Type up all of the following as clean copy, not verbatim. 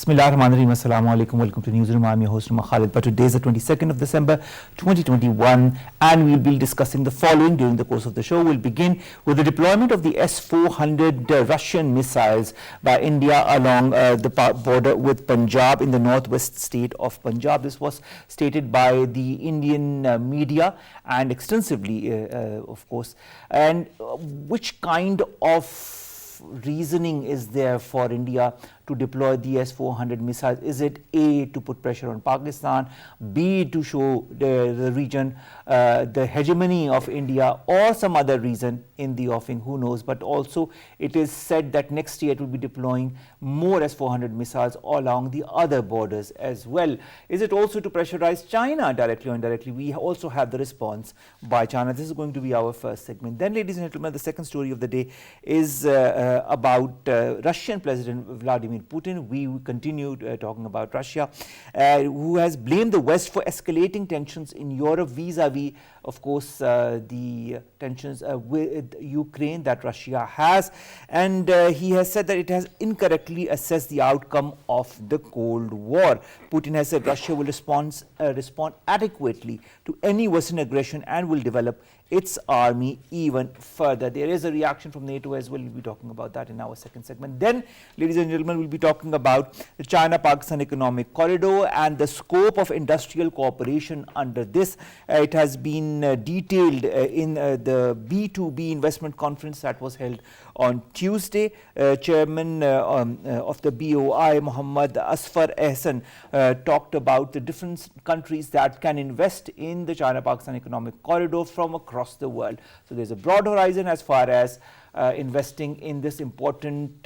Bismillahirrahmanirrahim. Assalamu alaikum. Welcome to NEWSROOM. I'm your host, Khalid. But today is the 22nd of December 2021, and we'll be discussing the following during the course of the show. We'll begin with the deployment of the S-400 Russian missiles by India along the border with Punjab in the northwest state of Punjab. This was stated by the Indian media and extensively, of course. And which kind of reasoning is there for India to deploy the S-400 missiles? Is it A, to put pressure on Pakistan, B, to show the region the hegemony of India, or some other reason in the offing, who knows? But also it is said that next year it will be deploying more S-400 missiles along the other borders as well. Is it also to pressurize China directly or indirectly? We also have the response by China. This is going to be our first segment. Then, ladies and gentlemen, the second story of the day is about Russian President Vladimir Putin. We continue talking about Russia, who has blamed the West for escalating tensions in Europe vis-a-vis, of course, the tensions with Ukraine that Russia has. And he has said that it has incorrectly assessed the outcome of the Cold War. Putin has said Russia will respond adequately to any Western aggression and will develop its army even further. There is a reaction from NATO as well. We'll be talking about that in our second segment. Then, ladies and gentlemen, we'll be talking about the China-Pakistan Economic Corridor and the scope of industrial cooperation under this. It has been detailed in the B2B investment conference that was held on Tuesday. Chairman of the BOI, Muhammad Asfar Ehsan, talked about the different countries that can invest in the China-Pakistan Economic Corridor from across the world. So there's a broad horizon as far as investing in this important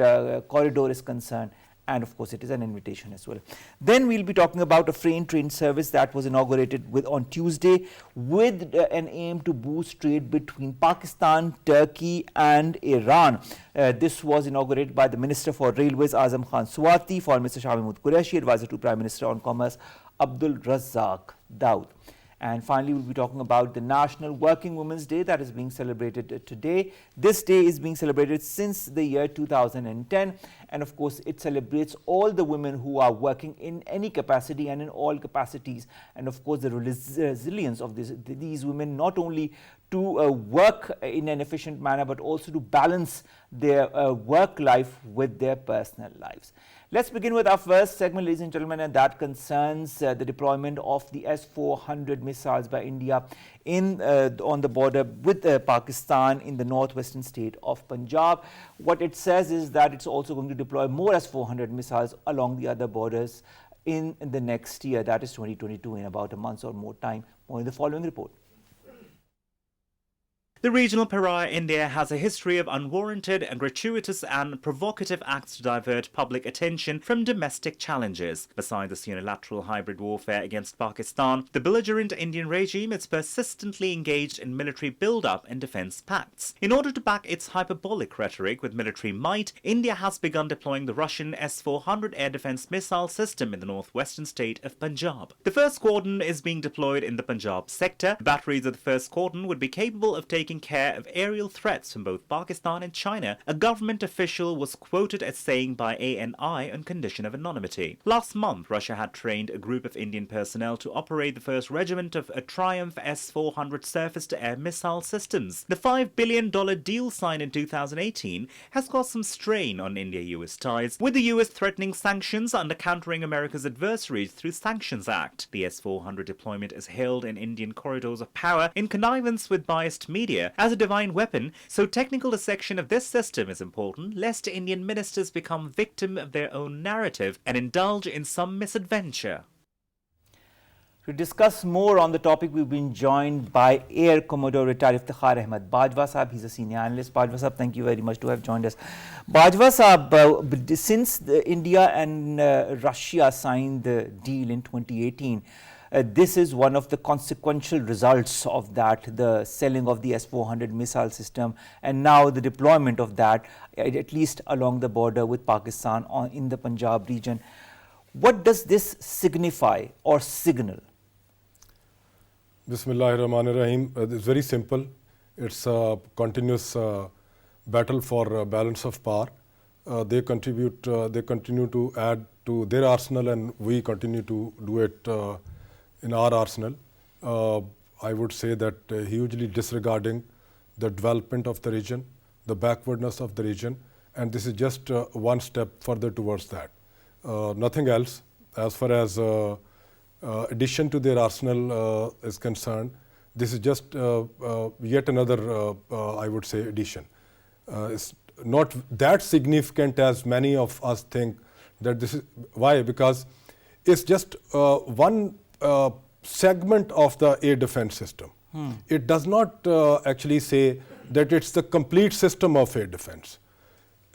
corridor is concerned. And of course, it is an invitation as well. Then we'll be talking about a freight train service that was inaugurated on Tuesday with an aim to boost trade between Pakistan, Turkey and Iran. This was inaugurated by the Minister for Railways, Azam Khan Swati, Foreign Minister Shah Mahmood Qureshi, Advisor to Prime Minister on Commerce, Abdul Razzaq Daud. And finally, we'll be talking about the National Working Women's Day that is being celebrated today. This day is being celebrated since the year 2010. And of course, it celebrates all the women who are working in any capacity and in all capacities. And of course, the resilience of these women, not only to work in an efficient manner, but also to balance their work life with their personal lives. Let's begin with our first segment, ladies and gentlemen, and that concerns the deployment of the S-400 missiles by India on the border with Pakistan in the northwestern state of Punjab. What it says is that it's also going to deploy more S-400 missiles along the other borders in the next year, that is 2022, in about a month or more time. More in the following report. The regional pariah India has a history of unwarranted and gratuitous and provocative acts to divert public attention from domestic challenges. Besides this unilateral hybrid warfare against Pakistan, the belligerent Indian regime is persistently engaged in military build-up and defense pacts. In order to back its hyperbolic rhetoric with military might, India has begun deploying the Russian S-400 air defense missile system in the northwestern state of Punjab. The first squadron is being deployed in the Punjab sector. The batteries of the first squadron would be capable of taking care of aerial threats from both Pakistan and China, a government official was quoted as saying by ANI on condition of anonymity. Last month, Russia had trained a group of Indian personnel to operate the first regiment of a Triumph S-400 surface-to-air missile systems. The $5 billion deal signed in 2018 has caused some strain on India-US ties, with the US threatening sanctions under countering America's adversaries through Sanctions Act. The S-400 deployment is hailed in Indian corridors of power in connivance with biased media as a divine weapon, so technical dissection of this system is important lest Indian ministers become victim of their own narrative and indulge in some misadventure. To discuss more on the topic, we've been joined by Air Commodore retired Iftikhar Ahmad Bajwa Sahab. He's a senior analyst. Bajwa Sahab, thank you very much to have joined us. Bajwa Sahab, since India and Russia signed the deal in 2018, this is one of the consequential results of that, the selling of the S-400 missile system, and now the deployment of that, at least along the border with Pakistan in the Punjab region. What does this signify or signal? Bismillahirrahmanirrahim. It's very simple. It's a continuous battle for balance of power. They continue to add to their arsenal, and we continue to do it in our arsenal. I would say that hugely disregarding the development of the region, the backwardness of the region, and this is just one step further towards that. Nothing else. As far as addition to their arsenal is concerned, this is just yet another, I would say, addition. It's not that significant as many of us think that this is. Why? Because it's just one segment of the air defense system. It does not actually say that it's the complete system of air defense.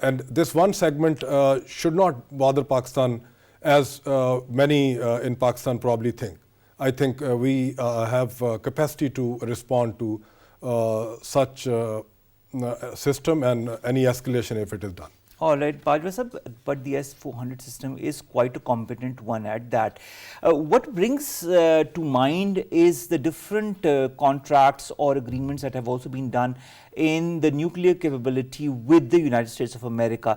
And this one segment should not bother Pakistan as many in Pakistan probably think. I think we have capacity to respond to such system and any escalation if it is done. All right, Bajwa sir, but the S-400 system is quite a competent one at that. What brings to mind is the different contracts or agreements that have also been done in the nuclear capability with the United States of America.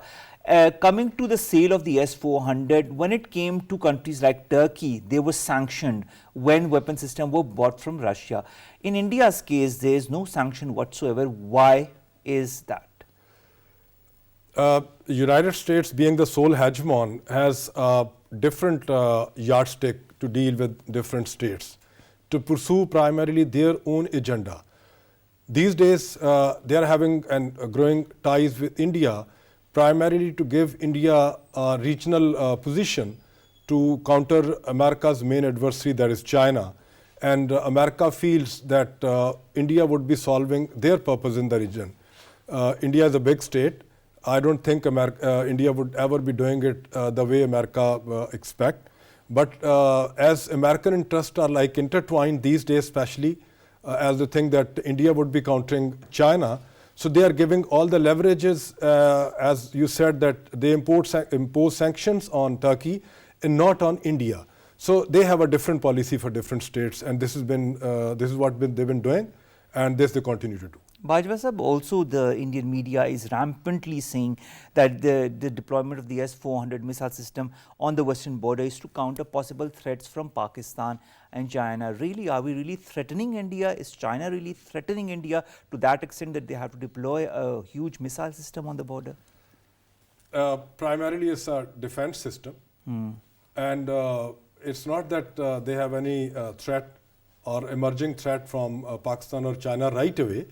Coming to the sale of the S-400, when it came to countries like Turkey, they were sanctioned when weapon systems were bought from Russia. In India's case, there is no sanction whatsoever. Why is that? United States, being the sole hegemon, has a different yardstick to deal with different states to pursue primarily their own agenda. These days, they are having and growing ties with India, primarily to give India a regional position to counter America's main adversary, that is China. And America feels that India would be solving their purpose in the region. India is a big state. I don't think India would ever be doing it the way America expect. But as American interests are like intertwined these days, especially as they think that India would be countering China, so they are giving all the leverages, as you said, that they impose sanctions on Turkey and not on India. So they have a different policy for different states, and this is what they've been doing, and this they continue to do. Bajwa sahab, also the Indian media is rampantly saying that the deployment of the S-400 missile system on the western border is to counter possible threats from Pakistan and China. Really, are we really threatening India? Is China really threatening India to that extent that they have to deploy a huge missile system on the border? Primarily, it's a defense system, and it's not that they have any threat or emerging threat from Pakistan or China right away,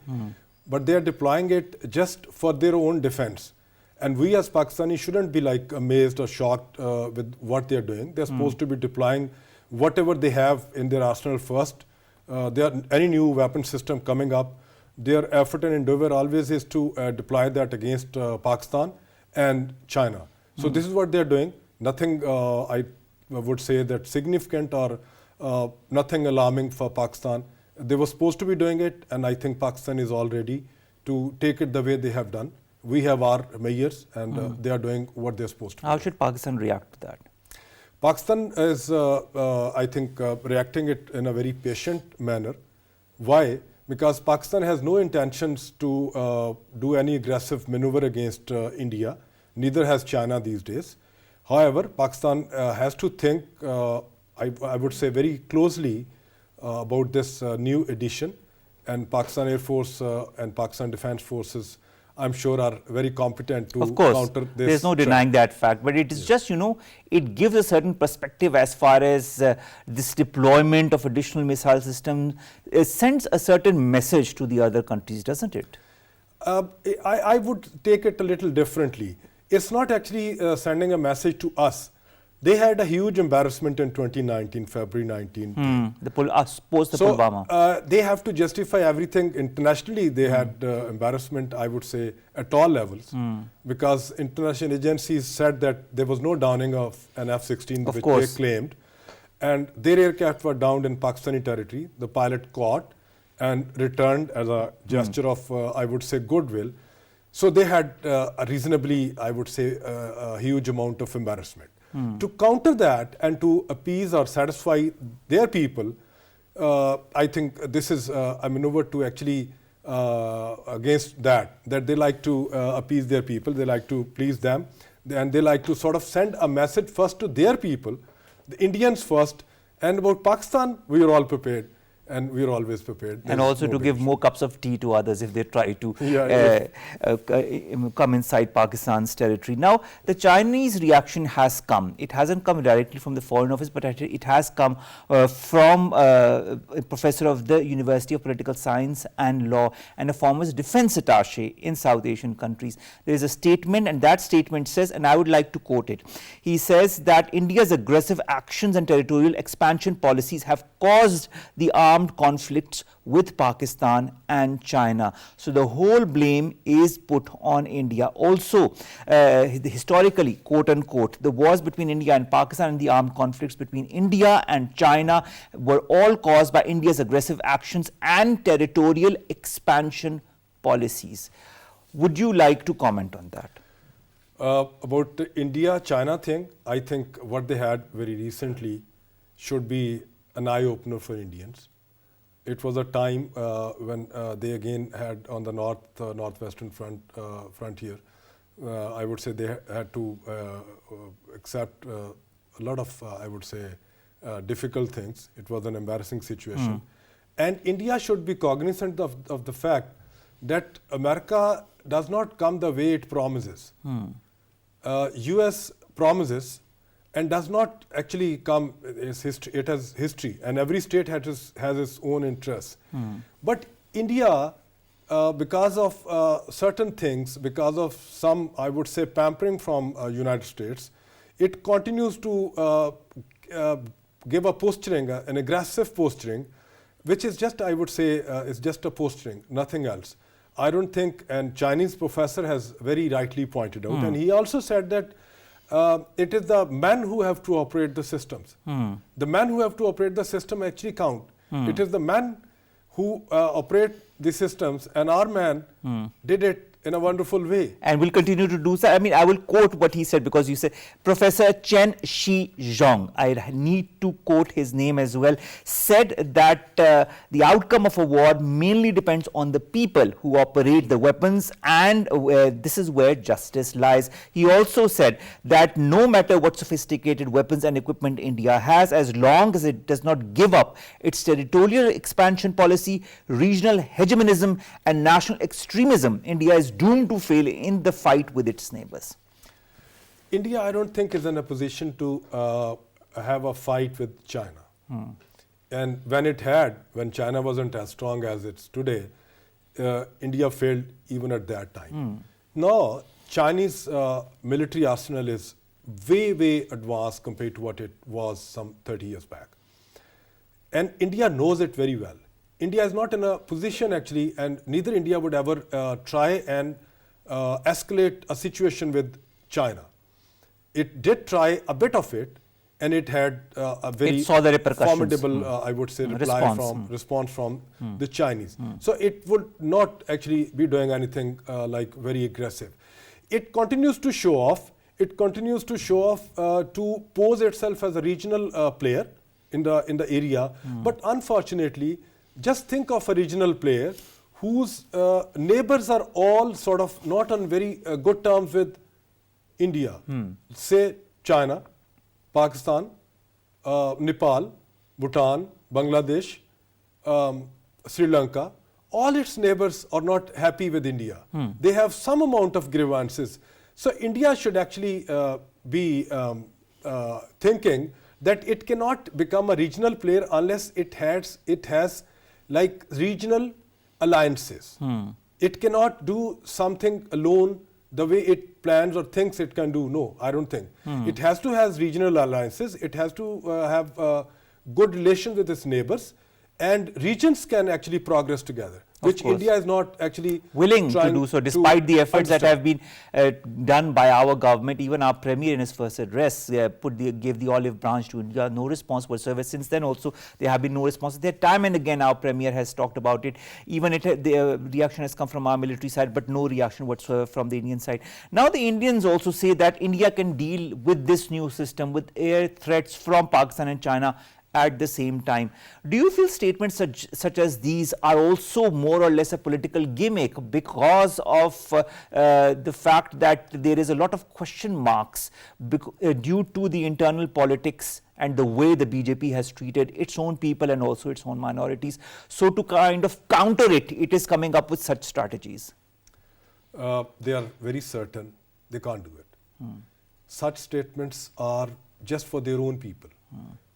but they are deploying it just for their own defense. And we as Pakistanis shouldn't be like amazed or shocked with what they are doing. They're supposed to be deploying whatever they have in their arsenal first. Any new weapon system coming up, their effort and endeavor always is to deploy that against Pakistan and China. So this is what they're doing. Nothing, I would say, that significant or nothing alarming for Pakistan. They were supposed to be doing it, and I think Pakistan is all ready to take it the way they have done. We have our mayors, and they are doing what they're supposed to. How should Pakistan react to that? Pakistan is, I think, reacting it in a very patient manner. Why? Because Pakistan has no intentions to do any aggressive maneuver against India. Neither has China these days. However, Pakistan has to think, I would say, very closely about this new addition, and Pakistan Air Force and Pakistan Defence Forces, I'm sure, are very competent to counter this. There's no denying that fact, but it is just, it gives a certain perspective as far as this deployment of additional missile systems sends a certain message to the other countries, doesn't it? I would take it a little differently. It's not actually sending a message to us. They had a huge embarrassment in 2019, February 19. Post the Pulwama. They have to justify everything internationally. They had embarrassment, I would say, at all levels, because international agencies said that there was no downing of an F-16, which they claimed, and their aircraft were downed in Pakistani territory. The pilot caught and returned as a gesture of, I would say, goodwill. So they had a reasonably, I would say, a huge amount of embarrassment. To counter that and to appease or satisfy their people, I think this is a maneuver to actually against that they like to appease their people, they like to please them, and they like to sort of send a message first to their people, the Indians first, and about Pakistan, we are all prepared. And we are always prepared. And also to give more cups of tea to others if they try to come inside Pakistan's territory. Now, the Chinese reaction has come. It hasn't come directly from the Foreign Office, but it has come from a professor of the University of Political Science and Law and a former defense attaché in South Asian countries. There is a statement, and that statement says, and I would like to quote it. He says that India's aggressive actions and territorial expansion policies have caused the armed conflicts with Pakistan and China. So the whole blame is put on India. Also, historically, quote unquote, the wars between India and Pakistan and the armed conflicts between India and China were all caused by India's aggressive actions and territorial expansion policies. Would you like to comment on that? About the India-China thing, I think what they had very recently should be an eye-opener for Indians. It was a time when they again had on the Northwestern frontier, I would say they had to accept a lot of, I would say, difficult things. It was an embarrassing situation. And India should be cognizant of the fact that America does not come the way it promises. US promises and does not actually come, it has history, and every state has its own interests. But India, because of certain things, because of some, I would say, pampering from United States, it continues to give a posturing, an aggressive posturing, which is just, I would say, is just a posturing, nothing else. I don't think, and Chinese professor has very rightly pointed out, and he also said that it is the men who have to operate the systems. The men who have to operate the system actually count. It is the men who operate the systems, and our man did it in a wonderful way. And will continue to do so. I mean, I will quote what he said, because you said Professor Chen Shizhong, I need to quote his name as well, said that the outcome of a war mainly depends on the people who operate the weapons, and this is where justice lies. He also said that no matter what sophisticated weapons and equipment India has, as long as it does not give up its territorial expansion policy, regional hegemonism and national extremism, India is doomed to fail in the fight with its neighbors. India, I don't think, is in a position to have a fight with China. And when China wasn't as strong as it's today, India failed even at that time. Now, Chinese military arsenal is way, way advanced compared to what it was some 30 years back. And India knows it very well. India is not in a position actually, and neither India would ever try and escalate a situation with China. It did try a bit of it, and it had a very formidable, I would say, response from the Chinese. So it would not actually be doing anything like very aggressive. It continues to show off. It continues to show off to pose itself as a regional player in the area. But unfortunately, just think of a regional player whose neighbors are all sort of not on very good terms with India. Say China, Pakistan, Nepal, Bhutan, Bangladesh, Sri Lanka. All its neighbors are not happy with India. They have some amount of grievances. So India should actually be thinking that it cannot become a regional player unless it has like regional alliances. It cannot do something alone the way it plans or thinks it can do. No, I don't think. It has to have regional alliances. It has to have good relations with its neighbors, and regions can actually progress together, which India is not actually willing to do so, despite the efforts that have been done by our government. Even our Premier in his first address gave the olive branch to India. No response whatsoever. Since then also there have been no responses. There time and again our Premier has talked about it. Even the reaction has come from our military side, but no reaction whatsoever from the Indian side. Now the Indians also say that India can deal with this new system, with air threats from Pakistan and China at the same time. Do you feel statements such as these are also more or less a political gimmick because of the fact that there is a lot of question marks due to the internal politics and the way the BJP has treated its own people and also its own minorities? So to kind of counter it, it is coming up with such strategies. They are very certain they can't do it. Such statements are just for their own people.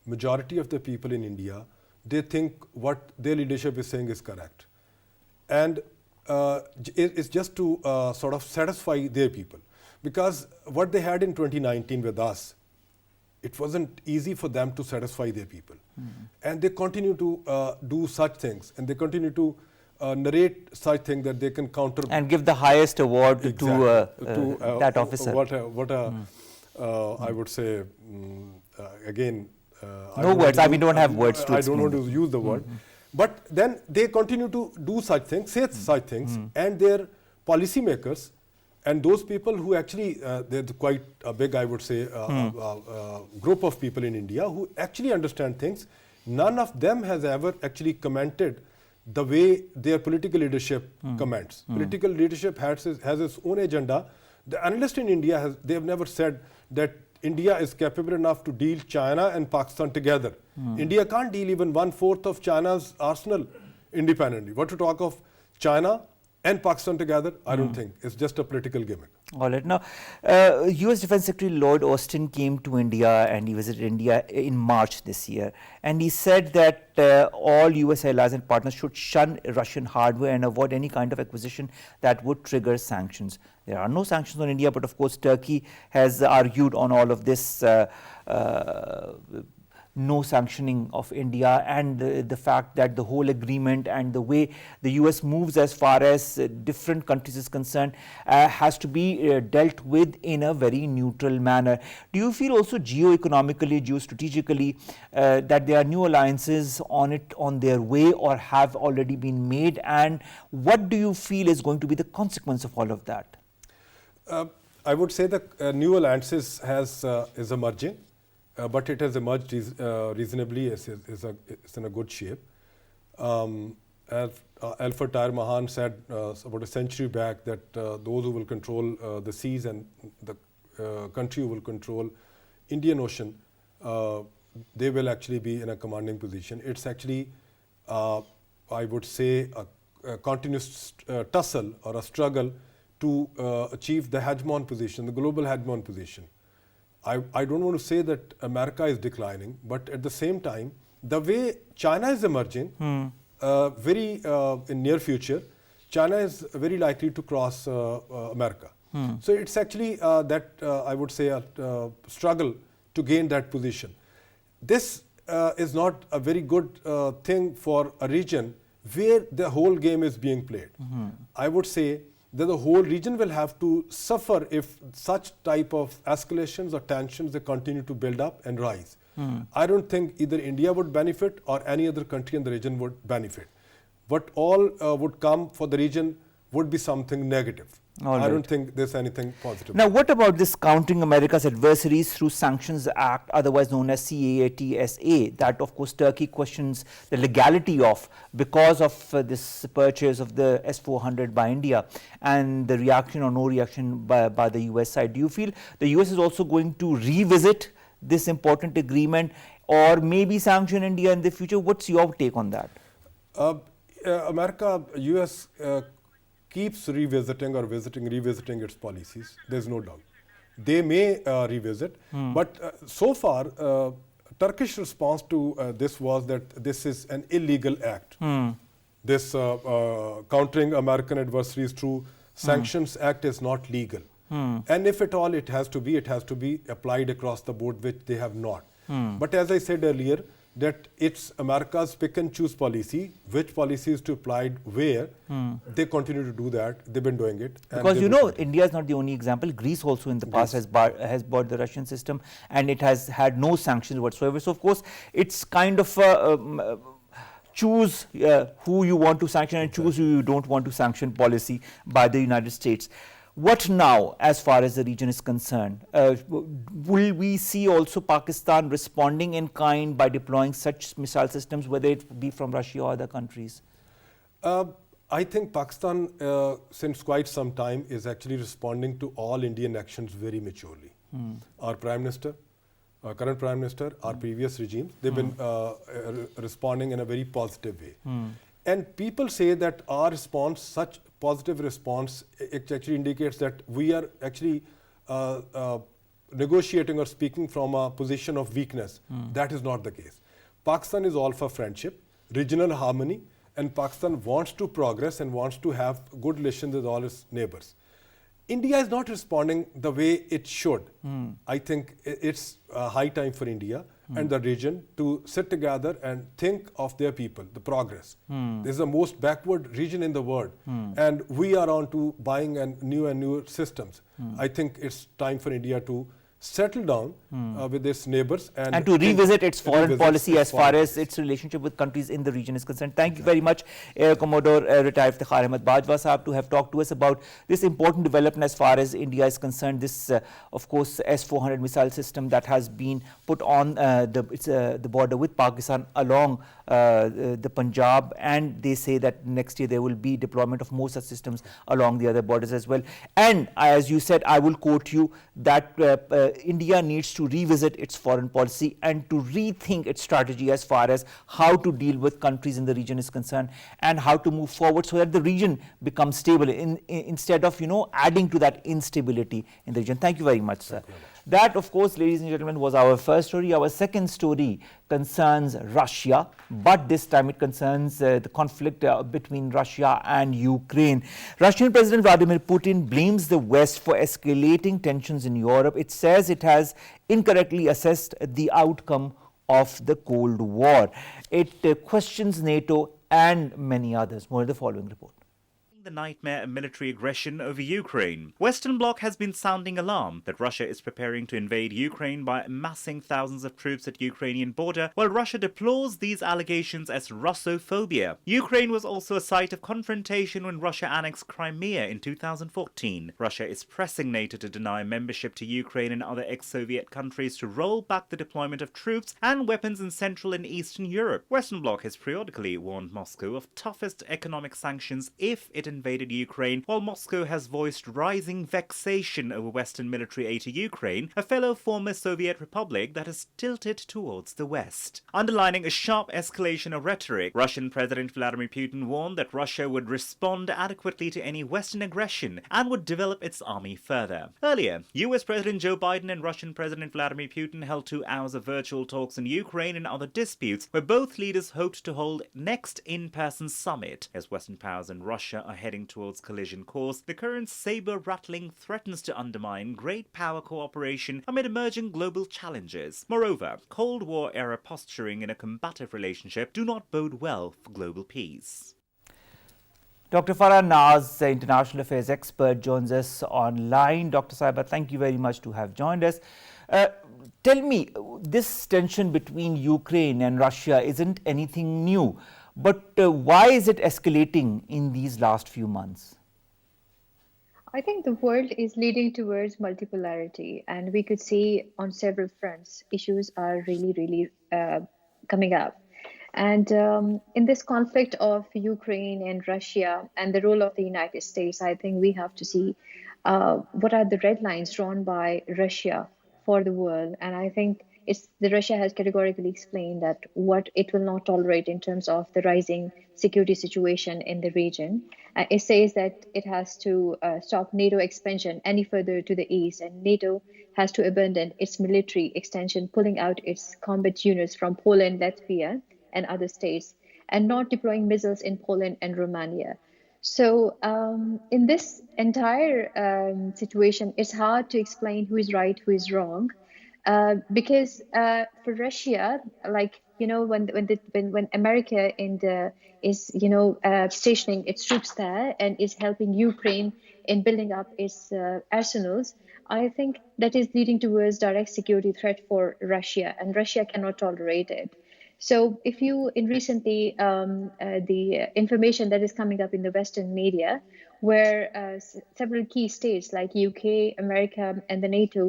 Majority of the people in India, they think what their leadership is saying is correct. And it's just to sort of satisfy their people. Because what they had in 2019 with us, it wasn't easy for them to satisfy their people. And they continue to do such things, and they continue to narrate such things that they can counter. And give the highest award to that officer. I would say, again, no words, I mean, don't have words to I don't want to use the word. But then they continue to do such things, say such things, and their policymakers and those people who actually, there's quite a big, I would say, group of people in India who actually understand things. None of them has ever actually commented the way their political leadership comments. Political leadership has its own agenda. The analyst in India, they have never said that India is capable enough to deal China and Pakistan together. India can't deal even 1/4 of China's arsenal independently. What to talk of China and Pakistan together? I don't think. It's just a political gimmick. All right. Now, US Defense Secretary Lloyd Austin came to India and he visited India in March this year. And he said that all US allies and partners should shun Russian hardware and avoid any kind of acquisition that would trigger sanctions. There are no sanctions on India, but of course Turkey has argued on all of this no sanctioning of India, and the fact that the whole agreement and the way the US moves as far as different countries is concerned has to be dealt with in a very neutral manner. Do you feel also geo-economically, geostrategically that there are new alliances on their way or have already been made, and what do you feel is going to be the consequence of all of that? I would say that new alliances is emerging. But it has emerged reasonably, it's in a good shape. As Alfred Tyre Mahan said about a century back that those who will control the seas and the country who will control Indian Ocean, they will actually be in a commanding position. It's actually, I would say, a continuous tussle or a struggle to achieve the hegemon position, the global hegemon position. I don't want to say that America is declining, but at the same time, the way China is emerging, in near future, China is very likely to cross America. So it's actually that I would say a struggle to gain that position. This is not a very good thing for a region where the whole game is being played. I would say that the whole region will have to suffer if such type of escalations or tensions they continue to build up and rise. I don't think either India would benefit or any other country in the region would benefit. What all would come for the region would be something negative. I don't think there's anything positive. Now, what about this Countering America's Adversaries Through Sanctions Act, otherwise known as CAATSA, that of course Turkey questions the legality of because of this purchase of the S-400 by India and the reaction or no reaction by the US side? Do you feel the US is also going to revisit this important agreement or maybe sanction India in the future? What's your take on that? US keeps revisiting its policies. There's no doubt. They may revisit, but so far, Turkish response to this was that this is an illegal act. This Countering American Adversaries Through Sanctions Act is not legal. And if at all it has to be applied across the board, which they have not. But as I said earlier, that it's America's pick and choose policy, which policies to apply where. They continue to do that. They've been doing it. Because you know, India is not the only example. Greece also in the past has bought the Russian system and it has had no sanctions whatsoever. So of course, it's kind of choose who you want to sanction and choose who you don't want to sanction policy by the United States. What now, as far as the region is concerned? Will we see also Pakistan responding in kind by deploying such missile systems, whether it be from Russia or other countries? I think Pakistan, since quite some time, is actually responding to all Indian actions very maturely. Our Prime Minister, our current Prime Minister, our previous regimes, they've been responding in a very positive way. And people say that our response, such positive response, it actually indicates that we are actually negotiating or speaking from a position of weakness. That is not the case. Pakistan is all for friendship, regional harmony, and Pakistan wants to progress and wants to have good relations with all its neighbors. India is not responding the way it should. I think it's high time for India and the region to sit together and think of their people, the progress. This is the most backward region in the world, and we are on to buying new systems. I think it's time for India to settle down with its neighbors and to revisit its foreign policy as far as its relationship with countries in the region is concerned. Thank you very much, Air Commodore retired Iftikhar Ahmad Bajwa Sahab, to have talked to us about this important development as far as India is concerned. This, of course, S-400 missile system that has been put on the border with Pakistan along the Punjab, and they say that next year there will be deployment of more such systems along the other borders as well. And as you said, I will quote you, that India needs to revisit its foreign policy and to rethink its strategy as far as how to deal with countries in the region is concerned, and how to move forward so that the region becomes stable instead of adding to that instability in the region. Thank you very much, sir. That, of course, ladies and gentlemen, was our first story. Our second story concerns Russia, but this time it concerns the conflict between Russia and Ukraine. Russian President Vladimir Putin blames the West for escalating tensions in Europe. It says it has incorrectly assessed the outcome of the Cold War. It questions NATO and many others. More in the following report. The nightmare of military aggression over Ukraine. Western bloc has been sounding alarm that Russia is preparing to invade Ukraine by amassing thousands of troops at Ukrainian border, while Russia deplores these allegations as Russophobia. Ukraine was also a site of confrontation when Russia annexed Crimea in 2014. Russia is pressing NATO to deny membership to Ukraine and other ex-Soviet countries, to roll back the deployment of troops and weapons in Central and Eastern Europe. Western bloc has periodically warned Moscow of toughest economic sanctions if it invaded Ukraine, while Moscow has voiced rising vexation over Western military aid to Ukraine, a fellow former Soviet republic that has tilted towards the West. Underlining a sharp escalation of rhetoric, Russian President Vladimir Putin warned that Russia would respond adequately to any Western aggression and would develop its army further. Earlier, US President Joe Biden and Russian President Vladimir Putin held 2 hours of virtual talks on Ukraine and other disputes, where both leaders hoped to hold next in-person summit. As Western powers and Russia are heading towards collision course, the current saber-rattling threatens to undermine great power cooperation amid emerging global challenges. Moreover, Cold War-era posturing in a combative relationship do not bode well for global peace. Dr. Farah Naz, international affairs expert, joins us online. Dr. Saiba, thank you very much to have joined us. Tell me, this tension between Ukraine and Russia isn't anything new. But why is it escalating in these last few months? I think the world is leading towards multipolarity, and we could see on several fronts issues are really coming up. And in this conflict of Ukraine and Russia and the role of the United States, I think we have to see what are the red lines drawn by Russia for the world. And I think Russia has categorically explained that what it will not tolerate in terms of the rising security situation in the region. It says that it has to stop NATO expansion any further to the east, and NATO has to abandon its military extension, pulling out its combat units from Poland, Latvia, and other states, and not deploying missiles in Poland and Romania. So in this entire situation, it's hard to explain who is right, who is wrong. Because for Russia, like when America is stationing its troops there and is helping Ukraine in building up its arsenals, I think that is leading towards direct security threat for Russia, and Russia cannot tolerate it. So if you, in recently, the information that is coming up in the Western media, where several key states like UK, America, and the NATO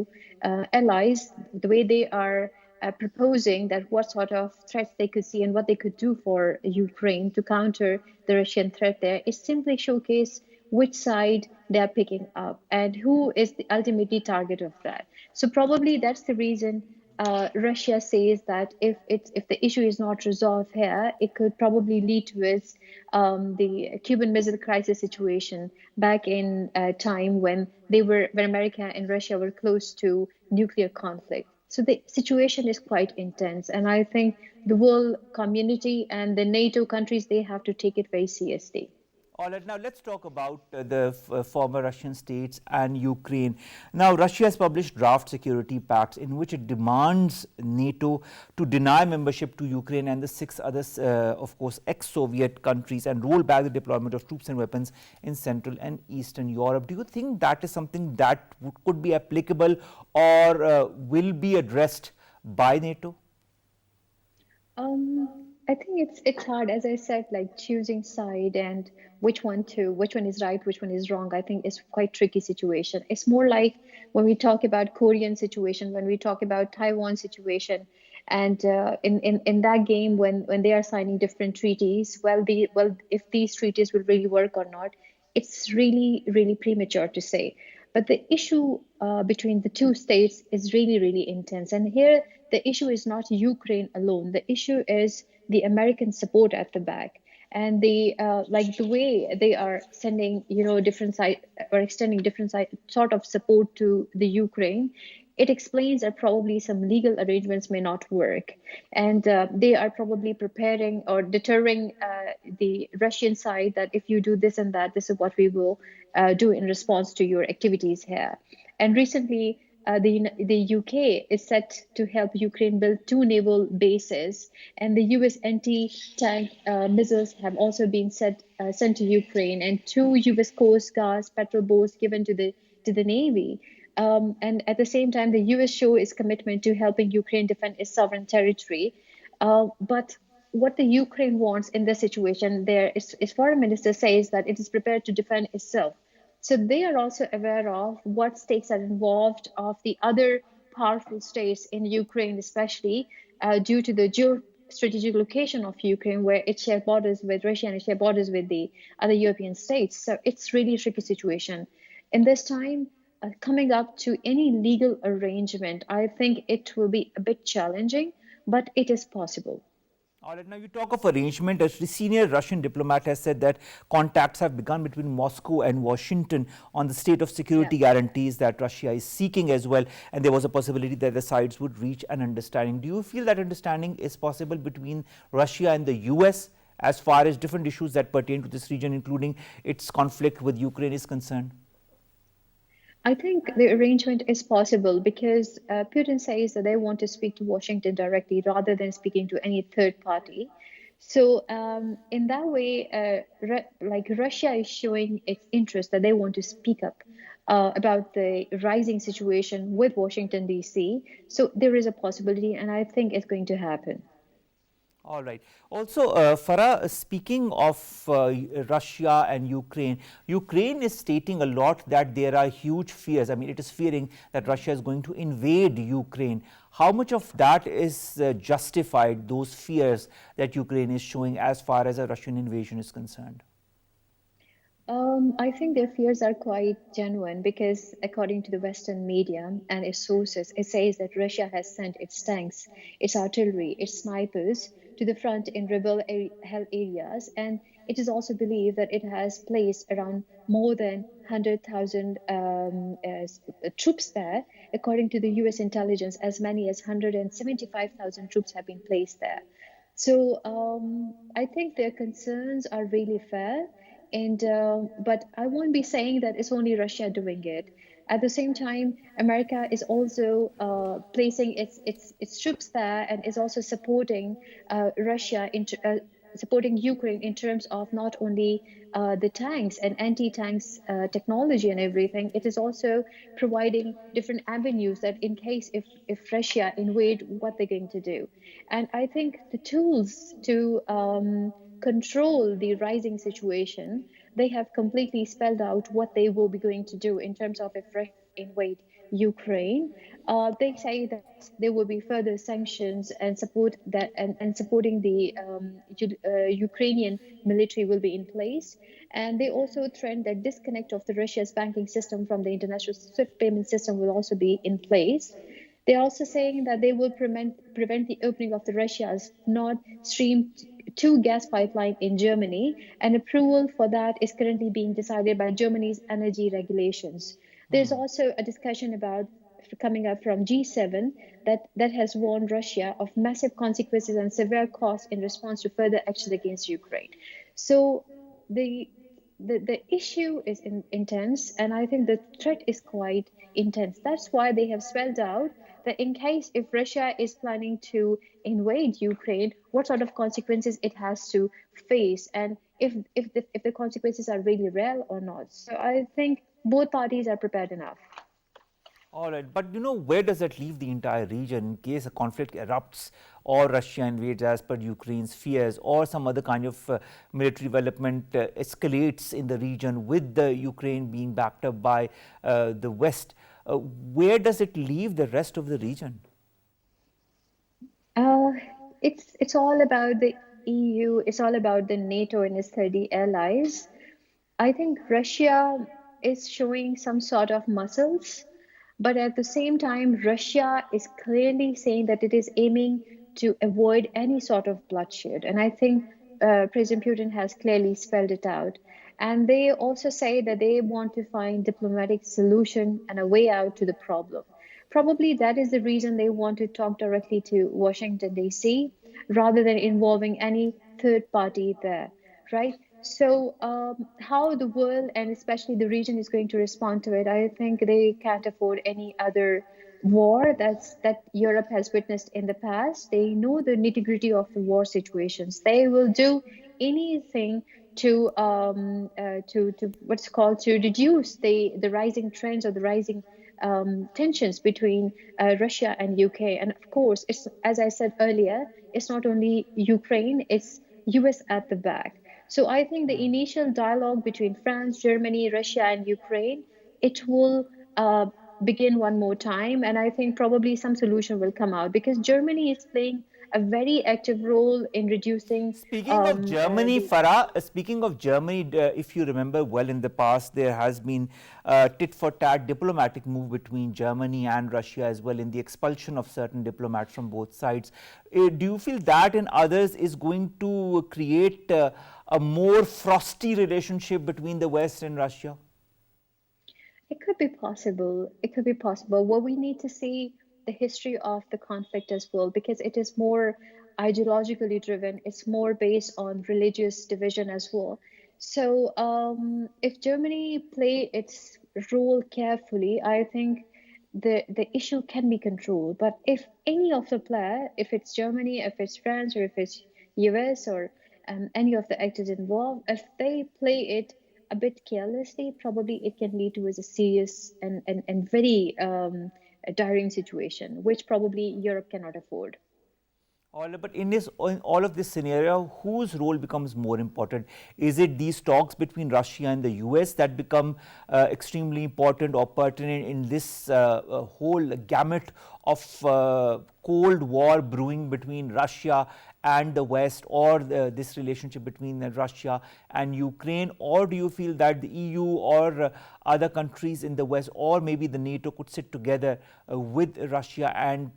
allies, the way they are proposing that what sort of threats they could see and what they could do for Ukraine to counter the Russian threat there, is simply showcase which side they are picking up and who is the ultimately target of that. So probably that's the reason Russia says that if the issue is not resolved here, it could probably lead to the Cuban Missile Crisis situation back in time when America and Russia were close to nuclear conflict. So the situation is quite intense, and I think the world community and the NATO countries, they have to take it very seriously. All right, now let's talk about the former Russian states and Ukraine. Now, Russia has published draft security pacts in which it demands NATO to deny membership to Ukraine and the 6 other, of course, ex-Soviet countries and roll back the deployment of troops and weapons in Central and Eastern Europe. Do you think that is something that could be applicable or will be addressed by NATO? I think it's hard, as I said, like choosing side and which one is right, which one is wrong. I think it's quite tricky situation. It's more like when we talk about Korean situation, when we talk about Taiwan situation, and in that game when they are signing different treaties, if these treaties will really work or not, it's really premature to say. But the issue between the two states is really intense, and here the issue is not Ukraine alone. The issue is the American support at the back, and the way they are sending, different side or extending different side sort of support to the Ukraine. It explains that probably some legal arrangements may not work, and they are probably preparing or deterring the Russian side that if you do this and that, this is what we will do in response to your activities here. And recently, the UK is set to help Ukraine build 2 naval bases, and the US anti-tank missiles have also been sent to Ukraine, and 2 US Coast Guards patrol boats given to the Navy. And at the same time, the US show its commitment to helping Ukraine defend its sovereign territory. But what the Ukraine wants in this situation, its foreign minister says that it is prepared to defend itself. So they are also aware of what stakes are involved of the other powerful states in Ukraine, especially due to the geostrategic location of Ukraine, where it shares borders with Russia and it shares borders with the other European states. So it's really a tricky situation. In this time, coming up to any legal arrangement, I think it will be a bit challenging, but it is possible. All right, now you talk of arrangement. A senior Russian diplomat has said that contacts have begun between Moscow and Washington on the state of security guarantees that Russia is seeking as well, and there was a possibility that the sides would reach an understanding. Do you feel that understanding is possible between Russia and the US as far as different issues that pertain to this region, including its conflict with Ukraine, is concerned? I think the arrangement is possible because Putin says that they want to speak to Washington directly rather than speaking to any third party. So in that way, Russia is showing its interest that they want to speak up about the rising situation with Washington, D.C. So there is a possibility, and I think it's going to happen. All right. Also, Farah, speaking of Russia and Ukraine, Ukraine is stating a lot that there are huge fears. I mean, it is fearing that Russia is going to invade Ukraine. How much of that is justified, those fears that Ukraine is showing as far as a Russian invasion is concerned? I think their fears are quite genuine because according to the Western media and its sources, it says that Russia has sent its tanks, its artillery, its snipers to the front in rebel-held areas, and it is also believed that it has placed around more than 100,000 troops there. According to the US intelligence, as many as 175,000 troops have been placed there. So I think their concerns are really fair. But I won't be saying that it's only Russia doing it. At the same time, America is also placing its troops there and is also supporting supporting Ukraine in terms of not only the tanks and anti-tanks technology and everything. It is also providing different avenues that in case if Russia invade, what they're going to do. And I think the tools to control the rising situation they have completely spelled out what they will be going to do in terms of if Russia invade Ukraine. They say that there will be further sanctions and support that and supporting the Ukrainian military will be in place. And they also threaten that disconnect of the Russia's banking system from the international SWIFT payment system will also be in place. They're also saying that they will prevent the opening of the Russia's Nord Stream 2 gas pipeline in Germany, and approval for that is currently being decided by Germany's energy regulations. There's also a discussion about coming up from G7 that has warned Russia of massive consequences and severe costs in response to further action against Ukraine. So the the issue is intense, and I think the threat is quite intense. That's why they have spelled out that in case if Russia is planning to invade Ukraine, what sort of consequences it has to face, and if the consequences are really real or not. So I think both parties are prepared enough. All right, but where does that leave the entire region in case a conflict erupts or Russia invades as per Ukraine's fears, or some other kind of military development escalates in the region with the Ukraine being backed up by the West? Where does it leave the rest of the region? It's all about the EU. It's all about the NATO and its 30 allies. I think Russia is showing some sort of muscles, but at the same time, Russia is clearly saying that it is aiming to avoid any sort of bloodshed. And I think President Putin has clearly spelled it out. And they also say that they want to find diplomatic solution and a way out to the problem. Probably that is the reason they want to talk directly to Washington, D.C., rather than involving any third party there, right? So how the world and especially the region is going to respond to it, I think they can't afford any other war that Europe has witnessed in the past. They know the nitty-gritty of the war situations. They will do anything to what's called to reduce the rising trends or the rising tensions between Russia and UK. And of course, it's, as I said earlier, it's not only Ukraine, it's US at the back. So I think the initial dialogue between France, Germany, Russia, and Ukraine, it will begin one more time. And I think probably some solution will come out because Germany is playing a very active role in reducing. Speaking of Germany, Farah, speaking of Germany, if you remember well in the past, there has been tit for tat diplomatic move between Germany and Russia as well in the expulsion of certain diplomats from both sides. Do you feel that and others is going to create a more frosty relationship between the West and Russia? It could be possible. It could be possible. What we need to see the history of the conflict as well, because it is more ideologically driven. It's more based on religious division as well. So if Germany play its role carefully, I think the issue can be controlled. But if any of the player, if it's Germany, if it's France, or if it's US, or any of the actors involved, if they play it a bit carelessly, probably it can lead to a serious and very tiring situation, which probably Europe cannot afford. But in all of this scenario, whose role becomes more important? Is it these talks between Russia and the US that become extremely important or pertinent in this whole gamut of Cold War brewing between Russia and the West, or this relationship between Russia and Ukraine? Or do you feel that the EU or other countries in the West, or maybe the NATO, could sit together with Russia and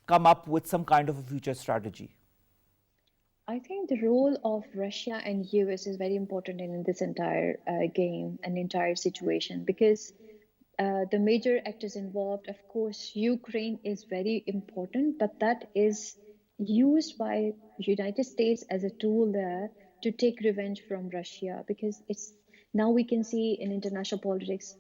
come up with some kind of a future strategy? I think the role of Russia and US is very important in this entire game and entire situation, because the major actors involved, of course, Ukraine is very important, but that is used by United States as a tool there to take revenge from Russia, because it's now we can see in international politics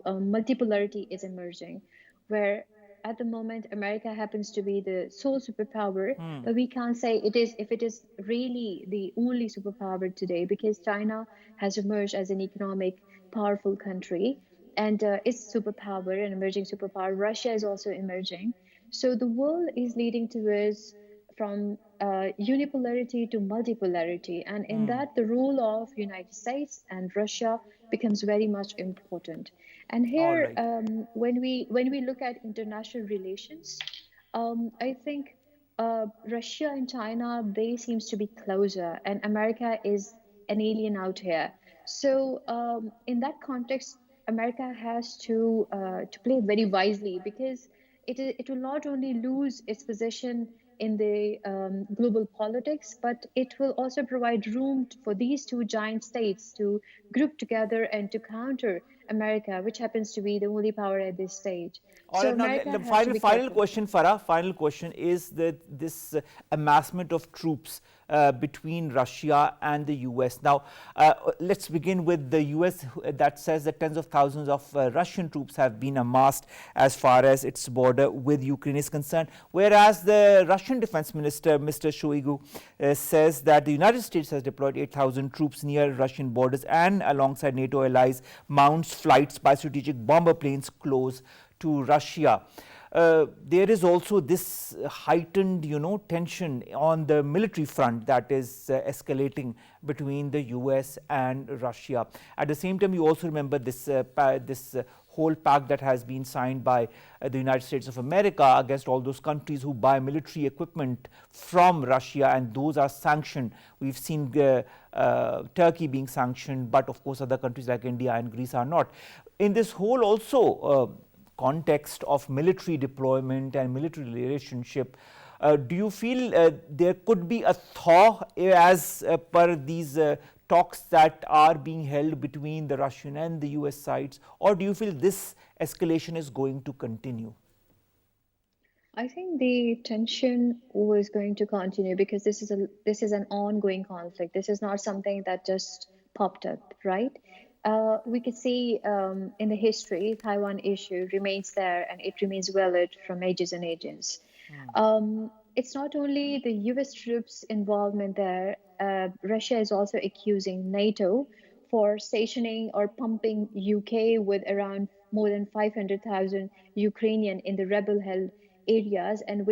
multipolarity is emerging, where at the moment America happens to be the sole superpower, but we can't say it is if it is really the only superpower today, because China has emerged as an economic powerful country and is emerging superpower. Russia is also emerging. So the world is leading towards from unipolarity to multipolarity, and in that the role of United States and Russia becomes very much important. And All here, right. when we look at international relations, I think Russia and China, they seems to be closer, and America is an alien out here. So in that context, America has to play very wisely, because it will not only lose its position in the global politics, but it will also provide room for these two giant states to group together and to counter America, which happens to be the only power at this stage. All So right, now America the has to be final careful. question, Farah. Final question is that this amassment of troops between Russia and the US. Now, let's begin with the US that says that tens of thousands of Russian troops have been amassed as far as its border with Ukraine is concerned, whereas the Russian Defense Minister, Mr. Shoigu, says that the United States has deployed 8,000 troops near Russian borders and alongside NATO allies mounts flights by strategic bomber planes close to Russia. There is also this heightened, tension on the military front that is escalating between the US and Russia. At the same time, you also remember this whole pact that has been signed by the United States of America against all those countries who buy military equipment from Russia, and those are sanctioned. We've seen Turkey being sanctioned, but of course other countries like India and Greece are not. In this whole also context of military deployment and military relationship, do you feel there could be a thaw as per these talks that are being held between the Russian and the US sides, or do you feel this escalation is going to continue? I think the tension was going to continue, because this is an ongoing conflict. This is not something that just popped up, right? We could see in the history, Taiwan issue remains there, and it remains valid from ages and ages. It's not only the US troops involvement there. Russia is also accusing NATO for stationing or pumping UK with around more than 500,000 Ukrainian in the rebel-held areas, and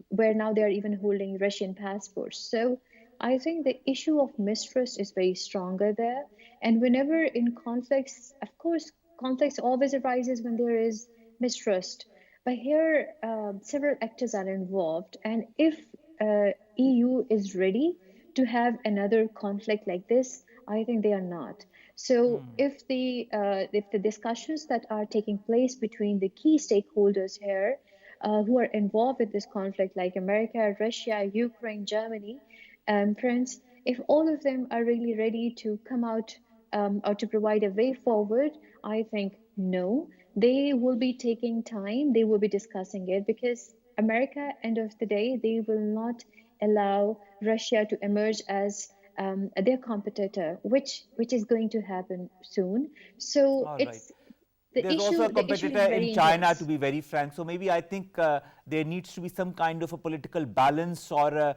where now they are even holding Russian passports. So I think the issue of mistrust is very stronger there. And whenever in conflicts, of course, conflicts always arises when there is mistrust. But here, several actors are involved, and if EU is ready to have another conflict like this, I think they are not. So if the discussions that are taking place between the key stakeholders here, who are involved with this conflict, like America, Russia, Ukraine, Germany, France, if all of them are really ready to come out or to provide a way forward, I think no. They will be taking time, they will be discussing it, because America, end of the day, they will not allow Russia to emerge as their competitor, which is going to happen soon. So All right. it's the There's also issue. a The issue competitor is in very China, to intense. be very frank. So maybe I think there needs to be some kind of a political balance or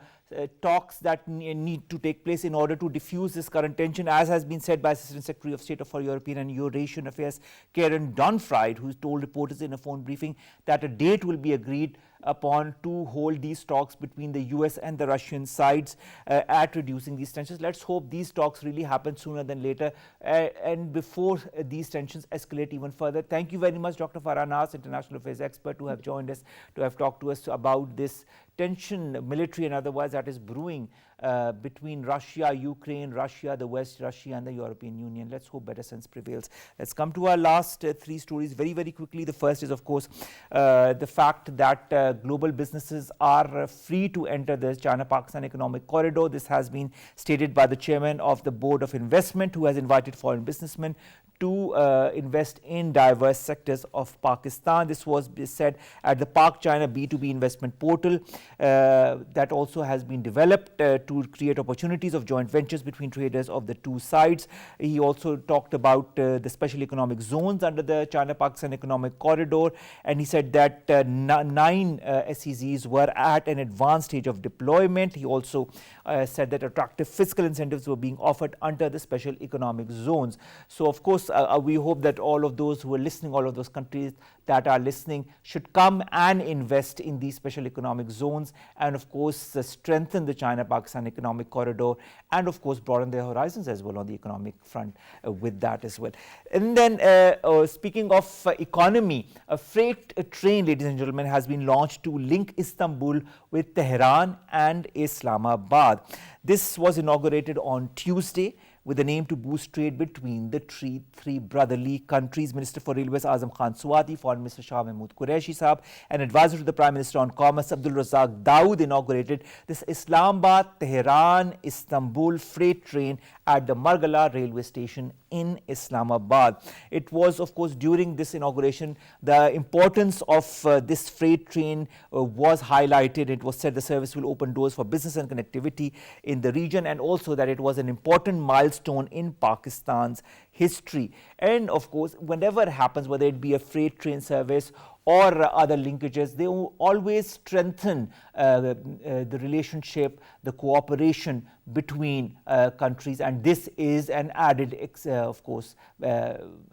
talks that need to take place in order to diffuse this current tension, as has been said by Assistant Secretary of State for European and Eurasian Affairs, Karen Donfried, who told reporters in a phone briefing that a date will be agreed upon to hold these talks between the US and the Russian sides at reducing these tensions. Let's hope these talks really happen sooner than later and before these tensions escalate even further. Thank you very much, Dr. Farah Nas, international affairs expert, to have joined us, to have talked to us about this tension, military and otherwise, that is brewing between Russia, Ukraine, Russia, the West, Russia and the European Union. Let's hope better sense prevails. Let's come to our last three stories very, very quickly. The first is, of course, the fact that global businesses are free to enter the China-Pakistan economic corridor. This has been stated by the chairman of the Board of Investment, who has invited foreign businessmen to invest in diverse sectors of Pakistan. This was said at the Pak China B2B investment portal that also has been developed to create opportunities of joint ventures between traders of the two sides. He also talked about the special economic zones under the China-Pakistan economic corridor, and he said that 9 SEZs were at an advanced stage of deployment. He also said that attractive fiscal incentives were being offered under the special economic zones. So, of course, we hope that all of those who are listening, all of those countries that are listening, should come and invest in these special economic zones. zones, and of course strengthen the China-Pakistan economic corridor, and of course broaden their horizons as well on the economic front with that as well. And then speaking of economy, a freight train, ladies and gentlemen, has been launched to link Istanbul with Tehran and Islamabad. This was inaugurated on Tuesday with an aim to boost trade between the three brotherly countries. Minister for Railways Azam Khan Swati, Foreign Minister Shah Mahmood Qureshi Saab, and Advisor to the Prime Minister on Commerce Abdul Razak Dawood inaugurated this Islamabad-Tehran-Istanbul freight train at the Margala railway station in Islamabad. It was, of course, during this inauguration, the importance of this freight train was highlighted. It was said the service will open doors for business and connectivity in the region, and also that it was an important milestone in Pakistan's history. And of course, whenever it happens, whether it be a freight train service or other linkages, they will always strengthen the relationship, the cooperation between countries, and this is an added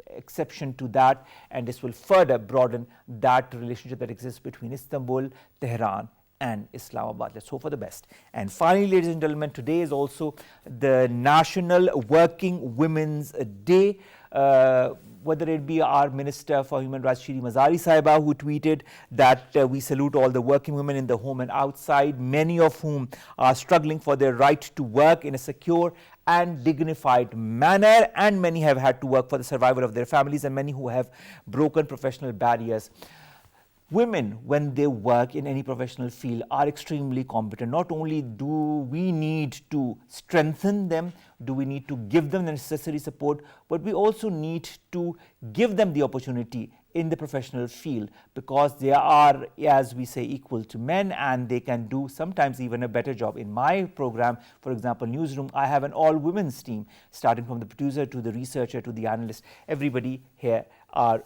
exception to that, and this will further broaden that relationship that exists between Istanbul, Tehran and Islamabad. Let's hope for the best. And finally, ladies and gentlemen, today is also the National Working Women's Day. Whether it be our Minister for Human Rights, Shri Mazari Sahiba, who tweeted that we salute all the working women in the home and outside, many of whom are struggling for their right to work in a secure and dignified manner, and many have had to work for the survival of their families, and many who have broken professional barriers. Women, when they work in any professional field, are extremely competent. Not only do we need to strengthen them, do we need to give them the necessary support, but we also need to give them the opportunity in the professional field, because they are, as we say, equal to men, and they can do sometimes even a better job. In my program, for example, Newsroom, I have an all-women's team, starting from the producer to the researcher to the analyst. Everybody here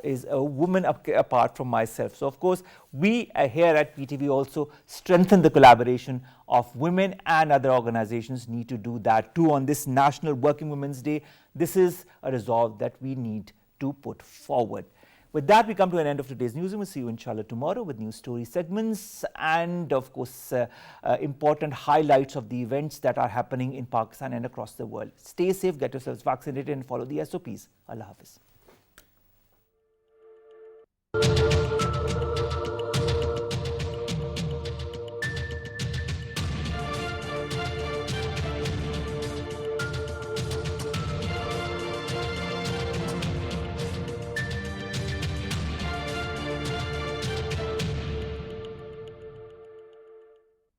is a woman apart from myself. So of course, we here at PTV also strengthen the collaboration of women, and other organizations need to do that too on this National Working Women's Day. This is a resolve that we need to put forward. With that, we come to an end of today's newsroom. We'll see you inshallah tomorrow with news story segments and of course important highlights of the events that are happening in Pakistan and across the world. Stay safe, get yourselves vaccinated and follow the SOPs. Allah Hafiz.